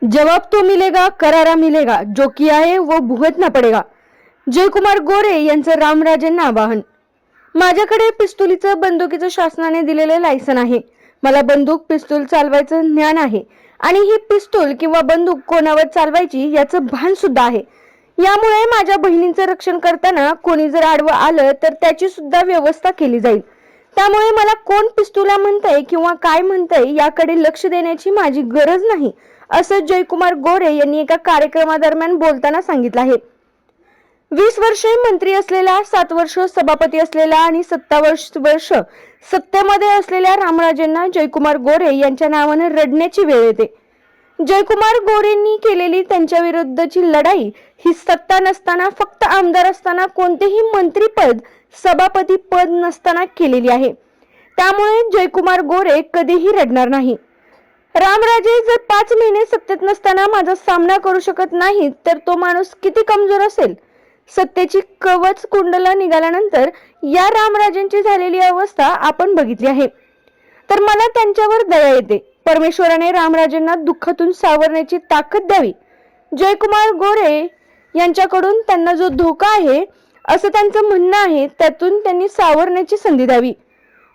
जवाब तो मिलेगा, करारा मिलेगा, जो किया है वो भुगतना पडेगा. जयकुमार गोरे यांचं रामराजेंना आवाहन. माझ्याकडे पिस्तुलीचं बंदुकीचं शासनाने दिलेले लायसन आहे. मला बंदूक पिस्तूल चालवायचं ज्ञान आहे आणि ही पिस्तूल किंवा बंदूक कोणावर चालवायची याचं भान सुद्धा आहे. यामुळे माझ्या बहिणींचं रक्षण करताना कोणी जर आडवं आलं तर त्याची सुद्धा व्यवस्था केली जाईल. त्यामुळे मला कोण पिस्तुला म्हणतंय किंवा काय म्हणतंय याकडे लक्ष देण्याची माझी गरज नाही, असं जयकुमार गोरे यांनी एका कार्यक्रमादरम्यान बोलताना सांगितलं आहे. 20 वर्षे मंत्री असलेला, 7 वर्ष सभापती असलेला आणि 27 वर्ष सत्तेमध्ये असलेल्या रामराजेंना जयकुमार गोरे यांच्या नावाने रडण्याची वेळ येते. जयकुमार गोरेंनी केलेली त्यांच्या विरुद्धची लढाई ही सत्ता नसताना, फक्त आमदार असताना, कोणतेही मंत्रीपद, सभापती पद नसताना केलेली आहे. त्यामुळे जयकुमार गोरे कधीही रडणार नाही. रामराजे जर 5 महिने सत्तेत नसताना माझा सामना करू शकत नाहीत तर तो माणूस किती कमजोर असेल. सत्तेची कवच कुंडला निघाल्यानंतर या रामराजेंची झालेली अवस्था आपण बघितली आहे. तर मला त्यांच्यावर दया येते. परमेश्वराने रामराजेंना दुःखातून सावरण्याची ताकद द्यावी. जयकुमार गोरे यांच्याकडून त्यांना जो धोका आहे असं त्यांचं म्हणणं आहे, त्यातून त्यांनी सावरण्याची संधी द्यावी.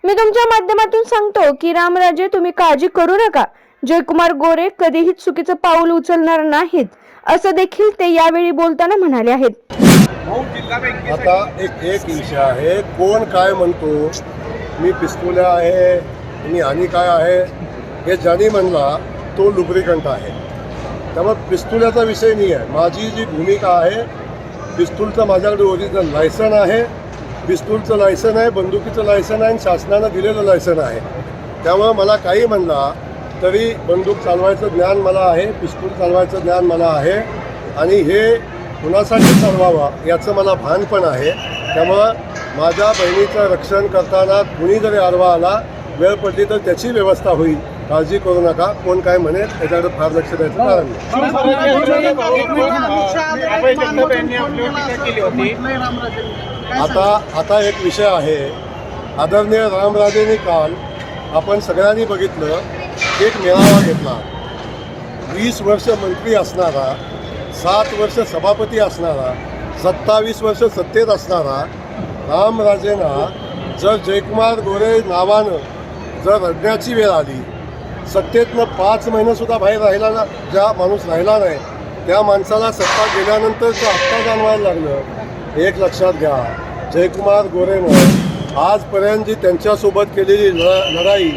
मी तुमच्या माध्यमातून सांगतो की रामराजे, तुम्ही काळजी करू नका. जयकुमार गोरे कधीही चुकीचं पाऊल उचलणार नाहीत, असं देखील ते यावेळी बोलताना म्हणाले आहेत. आता एक विषय आहे, कोण काय म्हणतो, मी पिस्तुल्या आहे, मी आणि काय आहे, हे ज्याने म्हणला तो लुब्रिकंट आहे. त्यामुळे पिस्तुल्याचा विषय नाही आहे. माझी जी भूमिका आहे, पिस्तूलचं माझ्याकडे ओरिजिनल लायसन आहे, पिस्तूलचं लायसन आहे, बंदुकीचं लायसन आहे आणि शासनानं दिलेलं लायसन आहे. त्यामुळे मला काही म्हणला तरी बंदूक चालवायचं ज्ञान मला आहे, पिस्तूल चालवायचं ज्ञान मला आहे आणि हे कुणासाठी चालवावं याचं मला भान पण आहे. त्यामुळं माझ्या बहिणीचं रक्षण करताना कुणी जरी आडवा आला, वेळ पडली तर त्याची व्यवस्था होईल. काळजी करू नका. कोण काय म्हणेल त्याच्याकडे फार लक्ष द्यायचं कारण नाही. आता एक विषय आहे. आदरणीय रामराजेंनी काल आपण सगळ्यांनी बघितलं, एक मेळावा घेतला. 20 वर्ष मंत्री असणारा, 7 वर्ष सभापती असणारा, 27 वर्ष सत्तेत असणारा रामराजेंना जर जयकुमार गोरे नावानं जर रडण्याची वेळ आली, सत्तेतनं 5 महिनेसुद्धा बाहेर राहिला ना, ज्या माणूस राहिला नाही त्या माणसाला सत्ता गेल्यानंतरचं आत्ता जाणवायला लागलं. एक लक्षात घ्या, जयकुमार गोरेनं आजपर्यंत जी त्यांच्यासोबत केलेली लढाई,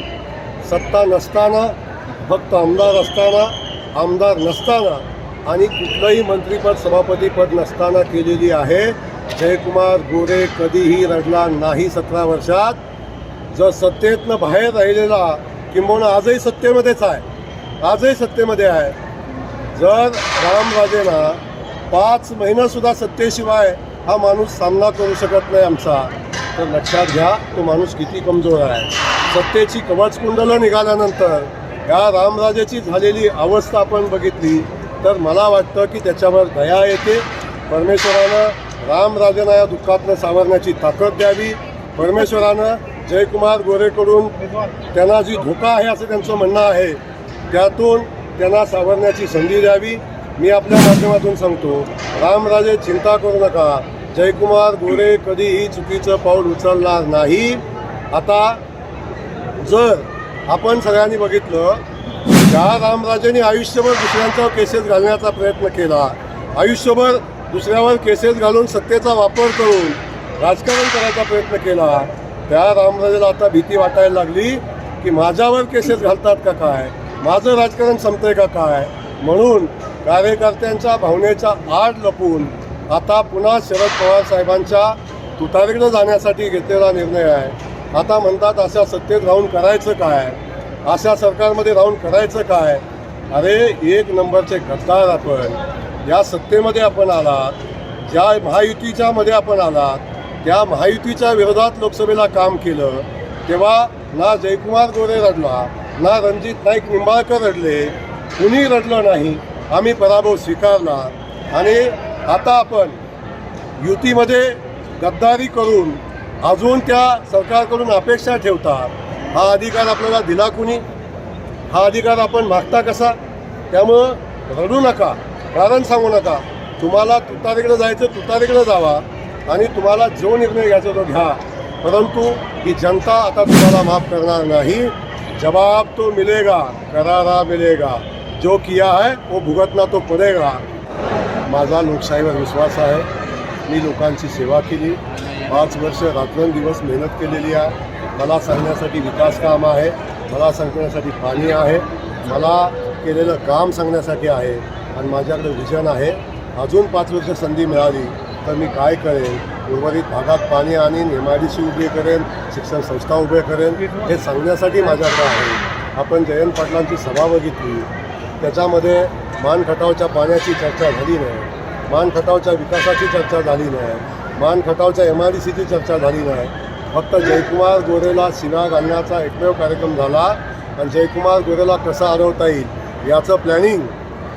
सत्ता नसताना, फक्त आमदार असताना, आमदार नसताना आणि कुठलंही मंत्रीपद, सभापतीपद नसताना केलेली आहे. जयकुमार गोरे कधीही रडला नाही 17 वर्षात. जर सत्तेतनं बाहेर राहिलेला, किंबहुना आजही सत्तेमध्येच आहे, आजही सत्तेमध्ये आहे, जर रामराजेंना 5 महिनेसुद्धा सत्तेशिवाय हा माणूस सामना करू शकत नाही आमचा, तर लक्षात घ्या तो माणूस किती कमजोर आहे. सत्तेची कवचकुंडलं निघाल्यानंतर या रामराजेची झालेली अवस्था आपण बघितली तर मला वाटतं की त्याच्यावर दया येते. परमेश्वरानं रामराजेंना या दुःखातनं सावरण्याची ताकद द्यावी. परमेश्वरानं जयकुमार गोरेकडून त्यांना जी धोका आहे असं त्यांचं म्हणणं आहे, त्यातून त्यांना सावरण्याची संधी द्यावी. मी आपल्या माध्यमातून सांगतो, रामराजे चिंता करू नका. जयकुमार गोरे कधीही चुकीचं पाऊल उचलणार नाही. आता जर आपण सगळ्यांनी बघितलं, त्या रामराजेंनी आयुष्यभर दुसऱ्यांच्यावर केसेस घालण्याचा प्रयत्न केला, आयुष्यभर दुसऱ्यावर केसेस घालून सत्तेचा वापर करून राजकारण करायचा प्रयत्न केला. त्या रामराजेला आता भीती वाटायला लागली की माझ्यावर केसेस घालतात का काय, माझं राजकारण संपतंय का काय. म्हणून कार्यकर्त्यांच्या भावनेचा आड लपून आता पुन्हा शरद पवार साहेबांच्या तुतारीकडे जाण्यासाठी घेतलेला निर्णय आहे. आता म्हणतात अशा सत्तेत राहून करायचं काय, अशा सरकारमध्ये राहून करायचं काय. अरे एक नंबरचे गद्दार आपण. या सत्तेमध्ये आपण आलात, ज्या महायुतीच्या मध्ये आपण आलात, त्या महायुतीच्या विरोधात लोकसभेला काम केलं, तेव्हा ना जयकुमार गोरे रडला, ना रणजित नाईक निंबाळकर रडले, कुणी रडलं नाही. आम्ही पराभव स्वीकारला आणि आता आपण युतीमध्ये गद्दारी करून अजून त्या सरकारकडून अपेक्षा ठेवतात. हा अधिकार आपल्याला दिला कुणी, हा अधिकार आपण मागता कसा. त्यामुळं रडू नका, कारण सांगू नका. तुम्हाला तुतारीकडे जायचं तुतारीकडे जावा आणि तुम्हाला जो निर्णय घ्यायचा तो घ्या, परंतु ही जनता आता तुम्हाला माफ करणार नाही. जवाब तो मिलेगा, करारा मिलेगा. जो किया है वो भुगतना तो पडेगा. माझा लोकशाहीवर विश्वास आहे. मी लोकांची सेवा केली, 5 वर्ष रात्रंदिवस मेहनत केलेली आहे. मला सांगण्यासाठी विकास काम आहे, मला सांगण्यासाठी पाणी आहे, मला केलेलं काम सांगण्यासाठी आहे आणि माझ्याकडे विजन आहे. अजून 5 वर्ष संधी मिळाली तर मी काय करेन, उर्वरित भागात पाणी आणीन, MIDC उभी करेन, शिक्षण संस्था उभे करेन, हे सांगण्यासाठी माझ्याकडे आहे. आपण जयंत पाटलांची सभा बघितली, त्याच्यामध्ये मानखटावच्या पाण्याची चर्चा झाली नाही, मानखटावच्या विकासाची चर्चा झाली नाही, मानखटावच्या MIDCची चर्चा झाली नाही. फक्त जयकुमार गोरेला शिव्या घालण्याचा एकमेव कार्यक्रम झाला आणि जयकुमार गोरेला कसं अडवता येईल याचं प्लॅनिंग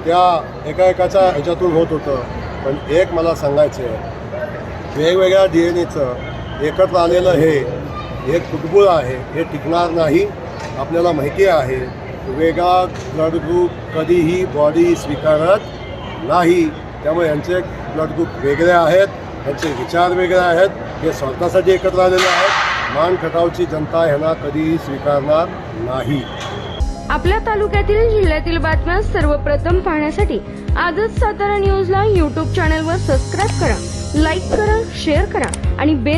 त्या एकाच्या ह्याच्यातून होत होतं. पण एक मला सांगायचं आहे, वेगवेगळ्या DNAचं एकत्र आलेलं हे कुटबुळ आहे, हे टिकणार नाही. आपल्याला माहिती आहे वेगळा ब्लड ग्रुप कधीही बॉडी स्वीकारत नाही. त्यामुळे यांचे ब्लड ग्रुप वेगळे आहेत, यांचे विचार वेगळे आहेत, हे स्वतःसाठी एकत्र आलेले आहेत. मानखटावची जनता ह्यांना कधीही स्वीकारणार नाही. आपल्या तालुक्यातील जिल्ह्यातील बातम्या सर्वप्रथम पाहण्यासाठी आजच सातारा न्यूजला YouTube चॅनलवर सबस्क्राईब करा, लाईक करा, शेअर करा आणि बेल